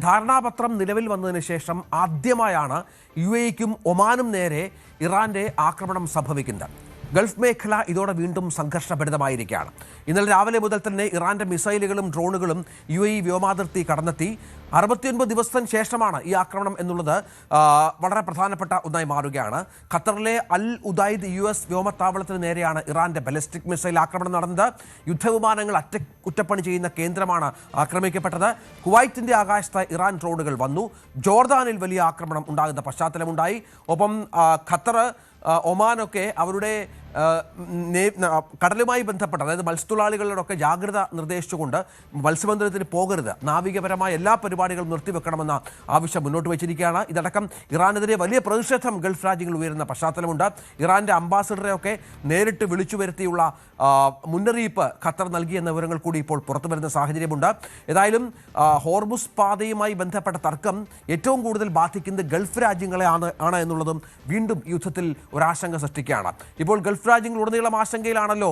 ധാരണാപത്രം നിലവിൽ വന്നതിന് ശേഷം ആദ്യമായാണ് UAE-ക്കും ഒമാനും നേരെ ഇറാന്റെ ആക്രമണം സംഭവിക്കുന്നത്. ഗൾഫ് മേഖല ഇതോടെ വീണ്ടും സംഘർഷഭരിതമായിരിക്കുകയാണ്. ഇന്നലെ രാവിലെ മുതൽ തന്നെ ഇറാന്റെ മിസൈലുകളും ഡ്രോണുകളും UAE വ്യോമാതിർത്തി കടന്നെത്തി. 69 ദിവസത്തിന് ശേഷമാണ് ഈ ആക്രമണം എന്നുള്ളത് വളരെ പ്രധാനപ്പെട്ട ഒന്നായി മാറുകയാണ്. ഖത്തറിലെ അൽ ഉദൈദ് US വ്യോമത്താവളത്തിന് നേരെയാണ് ഇറാന്റെ ബാലിസ്റ്റിക് മിസൈൽ ആക്രമണം നടന്നത്. യുദ്ധവിമാനങ്ങൾ കുറ്റപ്പണി ചെയ്യുന്ന കേന്ദ്രമാണ് ആക്രമിക്കപ്പെട്ടത്. കുവൈറ്റിന്റെ ആകാശത്ത് ഇറാൻ ഡ്രോണുകൾ വന്നു. ജോർദാനിൽ വലിയ ആക്രമണം ഉണ്ടാകുന്ന പശ്ചാത്തലമുണ്ടായി. ഒപ്പം ഖത്തർ, ഒമാനൊക്കെ അവരുടെ കടലുമായി ബന്ധപ്പെട്ട, അതായത് മത്സ്യത്തൊഴിലാളികളോടൊക്കെ ജാഗ്രത നിർദ്ദേശിച്ചുകൊണ്ട് മത്സ്യബന്ധനത്തിന് പോകരുത്, നാവികപരമായ എല്ലാ പരിപാടികളും നിർത്തിവെക്കണമെന്ന ആവശ്യം മുന്നോട്ട് വെച്ചിരിക്കുകയാണ്. ഇതടക്കം ഇറാനെതിരെ വലിയ പ്രതിഷേധം ഗൾഫ് രാജ്യങ്ങൾ ഉയരുന്ന പശ്ചാത്തലമുണ്ട്. ഇറാന്റെ അംബാസഡറെയൊക്കെ നേരിട്ട് വിളിച്ചു വരുത്തിയുള്ള മുന്നറിയിപ്പ് ഖത്തർ നൽകിയെന്ന വിവരങ്ങൾ കൂടി ഇപ്പോൾ പുറത്തു വരുന്ന സാഹചര്യമുണ്ട്. ഏതായാലും ഹോർമുസ് പാതയുമായി ബന്ധപ്പെട്ട തർക്കം ഏറ്റവും കൂടുതൽ ബാധിക്കുന്നത് ഗൾഫ് രാജ്യങ്ങളെ ആണ് എന്നുള്ളതും വീണ്ടും യുദ്ധത്തിൽ ഒരാശങ്ക സൃഷ്ടിക്കുകയാണ്. ഇപ്പോൾ ഗൾഫ് രാജ്യങ്ങളുടനീളം ആശങ്കയിലാണല്ലോ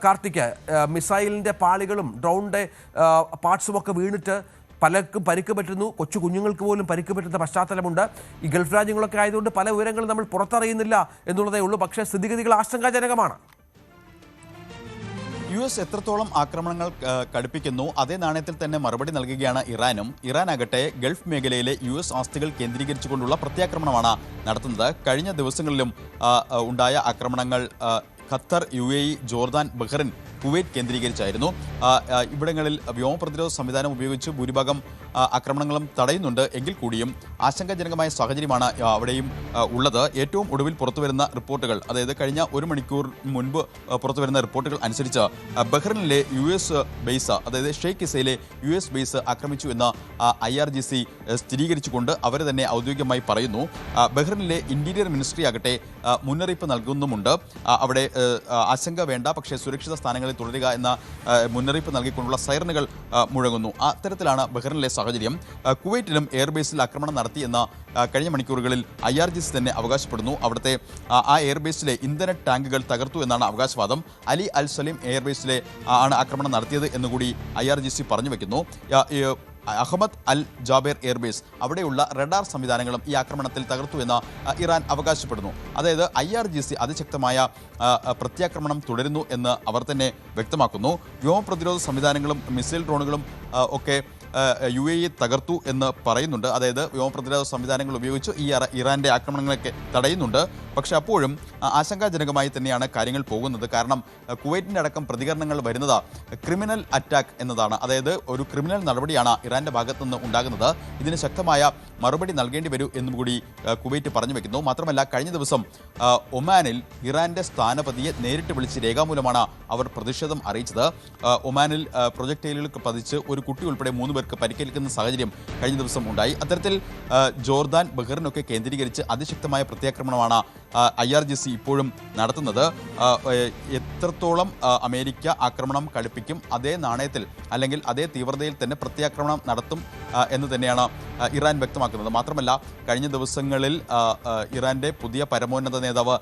കാർത്തിക്. മിസൈലിന്റെ പാളികളും ഡ്രോണിന്റെ പാർട്സുമൊക്കെ വീണിട്ട് പലർക്കും പരിക്ക് പറ്റുന്നു. കൊച്ചു കുഞ്ഞുങ്ങൾക്ക് പോലും പരിക്ക് പറ്റുന്ന പശ്ചാത്തലമുണ്ട്. ഈ ഗൾഫ് രാജ്യങ്ങളൊക്കെ ആയതുകൊണ്ട് പല വിവരങ്ങളും നമ്മൾ പുറത്തറിയുന്നില്ല എന്നുള്ളതേ ഉള്ളൂ. പക്ഷേ സ്ഥിതിഗതികൾ ആശങ്കാജനകമാണ്. US എത്രത്തോളം ആക്രമണങ്ങൾ കടുപ്പിക്കുന്നു അതേ നാണയത്തിൽ തന്നെ മറുപടി നൽകുകയാണ് ഇറാനും. ഇറാനാകട്ടെ ഗൾഫ് മേഖലയിലെ US ആസ്തികൾ കേന്ദ്രീകരിച്ചുകൊണ്ടുള്ള പ്രത്യാക്രമണമാണ് നടത്തുന്നത്. കഴിഞ്ഞ ദിവസങ്ങളിലും ഉണ്ടായ ആക്രമണങ്ങൾ Qatar, UAE, Jordan, Bahrain, Kuwait കേന്ദ്രീകരിച്ചായിരുന്നു. ഇവിടങ്ങളിൽ വ്യോമ പ്രതിരോധ സംവിധാനം ഉപയോഗിച്ച് ഭൂരിഭാഗം ആക്രമണങ്ങളും തടയുന്നുണ്ട്. എങ്കിൽ കൂടിയും ആശങ്കാജനകമായ സാഹചര്യമാണ് അവിടെയും ഉള്ളത്. ഏറ്റവും ഒടുവിൽ പുറത്തുവരുന്ന റിപ്പോർട്ടുകൾ, അതായത് കഴിഞ്ഞ 1 മണിക്കൂർ മുൻപ് പുറത്തുവരുന്ന റിപ്പോർട്ടുകൾ അനുസരിച്ച് ബഹ്റൈനിലെ US ബേസ്, അതായത് ഷെയ്ഖ് ഇസയിലെ US ബേസ് ആക്രമിച്ചു എന്ന് IRGC സ്ഥിരീകരിച്ചുകൊണ്ട് അവർ തന്നെ ഔദ്യോഗികമായി പറയുന്നു. ബഹ്റൈനിലെ ഇന്റീരിയർ മിനിസ്ട്രി ആകട്ടെ മുന്നറിയിപ്പ് നൽകുന്നുമുണ്ട്. അവിടെ ആശങ്ക വേണ്ട, പക്ഷേ സുരക്ഷിത സ്ഥാനങ്ങളിൽ തുടരുക എന്ന മുന്നറിയിപ്പ് നൽകിക്കൊണ്ടുള്ള സൈറനുകൾ മുഴങ്ങുന്നു. അത്തരത്തിലാണ് ബഹ്റൈനിലെ സാഹചര്യം. കുവൈറ്റിലും എയർബേസിൽ ആക്രമണം നടത്തിയെന്ന് കഴിഞ്ഞ മണിക്കൂറുകളിൽ IRGC തന്നെ അവകാശപ്പെടുന്നു. അവിടുത്തെ ആ എയർബേസിലെ ഇന്ധന ടാങ്കുകൾ തകർത്തു എന്നാണ് അവകാശവാദം. അലി അൽ സലീം എയർബേസിലെ ആണ് ആക്രമണം നടത്തിയത് എന്നുകൂടി IRGC പറഞ്ഞു വെക്കുന്നു. അഹമ്മദ് അൽ ജാബേർ എയർബേസ്, അവിടെയുള്ള റഡാർ സംവിധാനങ്ങളും ഈ ആക്രമണത്തിൽ തകർത്തു എന്ന് ഇറാൻ അവകാശപ്പെടുന്നു. അതായത് IRGC അതിശക്തമായ പ്രത്യാക്രമണം തുടരുന്നു എന്ന് അവർ തന്നെ വ്യക്തമാക്കുന്നു. വ്യോമ പ്രതിരോധ സംവിധാനങ്ങളും മിസൈൽ ഡ്രോണുകളും ഒക്കെ UAE തകർത്തു എന്ന് പറയുന്നുണ്ട്. അതായത് വ്യോമ പ്രതിരോധ സംവിധാനങ്ങൾ ഉപയോഗിച്ച് ഈ ഇറാന്റെ ആക്രമണങ്ങളൊക്കെ തടയുന്നുണ്ട്. പക്ഷേ അപ്പോഴും ആശങ്കാജനകമായി തന്നെയാണ് കാര്യങ്ങൾ പോകുന്നത്. കാരണം കുവൈറ്റിൻ്റെ അടക്കം പ്രതികരണങ്ങൾ വരുന്നത് ക്രിമിനൽ അറ്റാക്ക് എന്നതാണ്. അതായത് ഒരു ക്രിമിനൽ നടപടിയാണ് ഇറാന്റെ ഭാഗത്തുനിന്ന് ഉണ്ടാകുന്നത്. ഇതിന് ശക്തമായ മറുപടി നൽകേണ്ടി വരൂ എന്നും കൂടി കുവൈറ്റ് പറഞ്ഞു വെക്കുന്നു. മാത്രമല്ല, കഴിഞ്ഞ ദിവസം ഒമാനിൽ ഇറാന്റെ സ്ഥാനപതിയെ നേരിട്ട് വിളിച്ച് രേഖാമൂലമാണ് അവർ പ്രതിഷേധം അറിയിച്ചത്. ഒമാനിൽ പ്രൊജക്ടൈലുകൾക്ക് പതിച്ച് ഒരു കുട്ടി ഉൾപ്പെടെ 3 പേർക്ക് പരിക്കേൽക്കുന്ന സാഹചര്യം കഴിഞ്ഞ ദിവസം ഉണ്ടായി. അത്തരത്തിൽ ജോർദാൻ, ബഹ്റൈനൊക്കെ കേന്ദ്രീകരിച്ച് അതിശക്തമായ പ്രത്യാക്രമണമാണ് IRGC ഇപ്പോഴും നടത്തുന്നത്. എത്രത്തോളം അമേരിക്ക ആക്രമണം കടുപ്പിക്കും അതേ നാണയത്തിൽ അല്ലെങ്കിൽ അതേ തീവ്രതയിൽ തന്നെ പ്രത്യാക്രമണം നടത്തും എന്ന് തന്നെയാണ് ഇറാൻ വ്യക്തമാക്കുന്നത്. മാത്രമല്ല, കഴിഞ്ഞ ദിവസങ്ങളിൽ ഇറാന്റെ പുതിയ പരമോന്നത നേതാവ്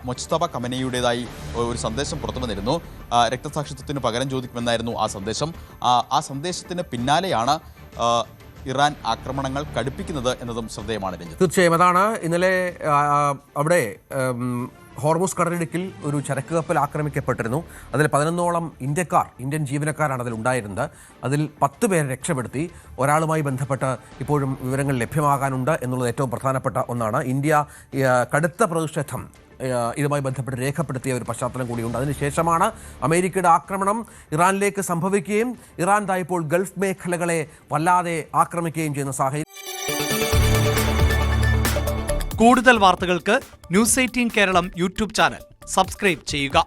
മുജ്തബ ഖമനേയിയുടേതായി ഒരു സന്ദേശം പുറത്തു വന്നിരുന്നു. രക്തസാക്ഷിത്വത്തിന് പകരം ചോദിക്കുമെന്നായിരുന്നു ആ സന്ദേശം. ആ സന്ദേശത്തിന് പിന്നാലെയാണ് ഇറാൻ ആക്രമണങ്ങൾ കടുപ്പിക്കുന്നത് എന്നതും ശ്രദ്ധേയമാണ്. തീർച്ചയായും അതാണ് ഇന്നലെ അവിടെ ഹോർമുസ് കടലിടുക്കിൽ ഒരു ചരക്ക് കപ്പൽ ആക്രമിക്കപ്പെട്ടിരുന്നു. അതിൽ 11ഓളം ഇന്ത്യൻ ജീവനക്കാരാണ് അതിൽ ഉണ്ടായിരുന്നത്. അതിൽ 10 പേരെ രക്ഷപ്പെടുത്തി. ഒരാളുമായി ബന്ധപ്പെട്ട് ഇപ്പോഴും വിവരങ്ങൾ ലഭ്യമാകാനുണ്ട് എന്നുള്ളത് ഏറ്റവും പ്രധാനപ്പെട്ട ഒന്നാണ്. ഇന്ത്യ കടുത്ത പ്രതിഷേധം ഇതുമായി ബന്ധപ്പെട്ട് രേഖപ്പെടുത്തിയ ഒരു പശ്ചാത്തലം കൂടിയുണ്ട്. അതിനുശേഷമാണ് അമേരിക്കയുടെ ആക്രമണം ഇറാനിലേക്ക് സംഭവിക്കുകയും ഇറാൻ ഇപ്പോൾ ഗൾഫ് മേഖലകളെ വല്ലാതെ ആക്രമിക്കുകയും ചെയ്യുന്ന സാഹചര്യം. കൂടുതൽ വാർത്തകൾക്ക് News 18 Keralam YouTube channel subscribe ചെയ്യുക.